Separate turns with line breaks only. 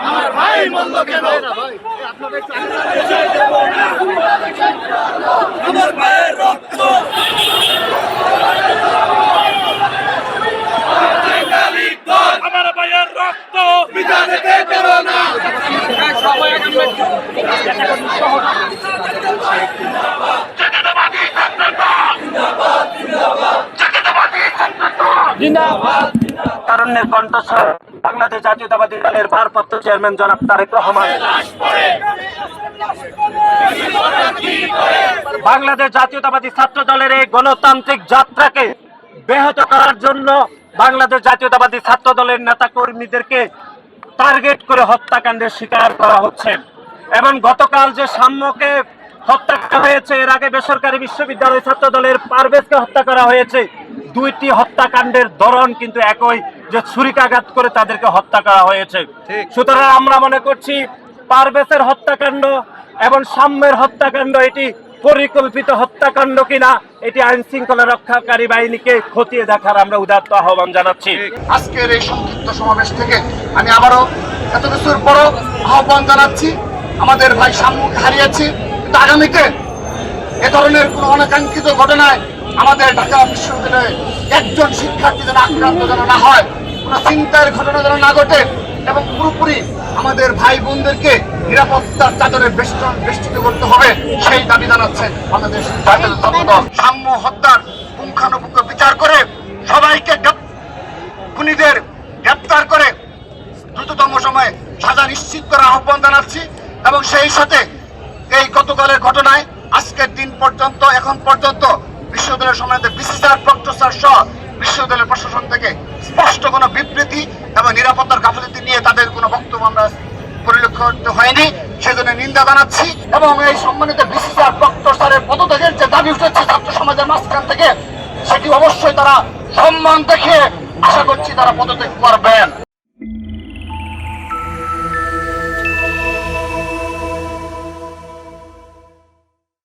আমার ভাই মূল্য কেন আমার ভাইয়ের রক্ত আমার ভাইয়ের রক্ত বিধানে দেবো না
তারুণ্যের কণ্ঠস্বর বাংলাদেশ জাতীয়তাবাদী দলের ভারপ্রাপ্ত চেয়ারম্যান জনাব তারেক রহমান। বাংলাদেশ জাতীয়তাবাদী ছাত্র দলের এই গণতান্ত্রিক যাত্রাকে ব্যাহত করার জন্য বাংলাদেশ জাতীয়তাবাদী ছাত্র দলের নেতা কর্মীদেরকে টার্গেট করে হত্যাকাণ্ডের শিকার করা হচ্ছে। এবং গতকাল যে সাম্যকে হত্যা করা হয়েছে, এর আগে বেসরকারি বিশ্ববিদ্যালয় ছাত্র দলের পারভেজকে হত্যা করা হয়েছে। দুইটি হত্যাকাণ্ডের ধরন কিন্তু একই, যে ছুরিকাঘাত করে তাদেরকে হত্যা করা হয়েছে। সুতরাং আমরা মনে করছি পারভেজের হত্যাকাণ্ড এবং সাম্যের হত্যাকাণ্ড এটি পরিকল্পিত হত্যাকাণ্ড কিনা, এটি আইন শৃঙ্খলা রক্ষাকারী বাহিনীকে খতিয়ে দেখার আমরা উদাত্ত আহ্বান জানাচ্ছি।
আজকের এই সংক্ষিপ্ত সমাবেশ থেকে আমি আবারও এত কিছুর বড় আহ্বান জানাচ্ছি। আমাদের ভাই সাম্যকে হারিয়েছি, কিন্তু আগামীতে এ ধরনের কোনো অনাকাঙ্ক্ষিত ঘটনায় আমাদের ঢাকা বিশ্ববিদ্যালয়ে একজন শিক্ষার্থী যেন আক্রান্ত যেন না হয়, কোনো চিন্তার ঘটনা যেন না ঘটে, এবং পুরোপুরি আমাদের ভাই বোনদেরকে নিরাপত্তার চাদরে বেষ্টিত করতে হবে, সেই দাবি জানাচ্ছে বাংলাদেশ জাতীয়তাবাদী দল। সাম্য হত্যার পুঙ্খানুপুঙ্খ বিচার করে সবাইকে খুনিদের গ্রেপ্তার করে দ্রুততম সময়ে সাজা নিশ্চিত করার আহ্বান জানাচ্ছি। এবং সেই সাথে এই গতকালের ঘটনায় আজকের দিন পর্যন্ত এখন পর্যন্ত বিশ্ববিদ্যালয়ের সময়তে বিসিসিআর প্রক্টর সহ বিশ্ববিদ্যালয়ের প্রশাসন থেকে স্পষ্ট কোনো বিবৃতি এবং নিরাপত্তার গাফিলতি নিয়ে তাদের কোনো বক্তব্য আমরা পরিলক্ষিত হয়নি, সেজন্য নিন্দা জানাচ্ছি। এবং এই সম্মানিত বিসিসিআর প্রক্টর স্যারের পদত্যাগের যে দাবি উঠেছে ছাত্র সমাজের মাঝখান থেকে, সেটি অবশ্যই তারা সম্মান দেখিয়ে আশা করছি তারা পদত্যাগ করবেন।